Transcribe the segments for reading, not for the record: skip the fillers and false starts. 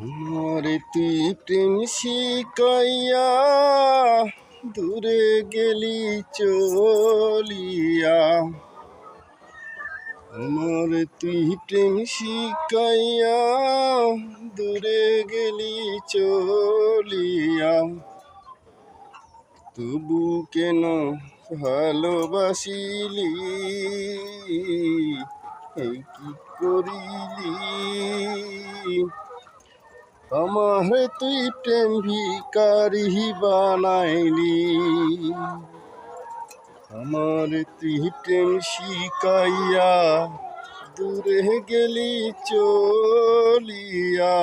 আমারে তুই প্রেম শিকাইয়া দূরে গেলি চলিয়া। আমারে তুই প্রেম শিকাইয়া দূরে গেলি চলিয়া। তবু কেন ভালোবাসিলি, এই কি করিলি? আমারে তুই প্রেম ভিখারি বানাইলি। আমারে তুই প্রেম শিকাইয়া দূরে গেলি চলিয়া।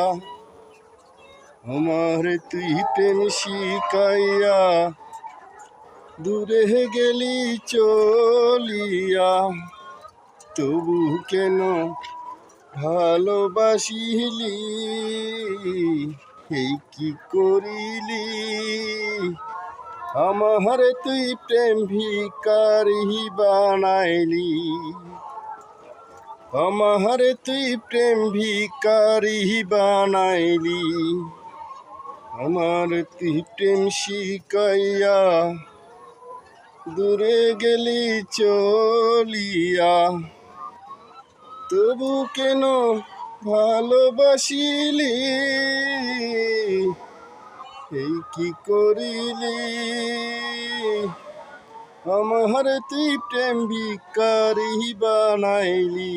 আমারে তুই প্রেম শিকাইয়া দূরে গেলি চলিয়া। তবু কেন ভালোবাসিলি, এই কি করিলি? আমারে তুই প্রেম ভিখারি বানাইলি। আমারে তুই প্রেম ভিখারি বানাইলি। আমার তুই প্রেম শিকাইয়া দূরে গেলি চলিয়া। তবু কেন ভালোবাসিলি, এই কি করিলি? আমারে তুই প্রেম ভিখারি বানাইলি।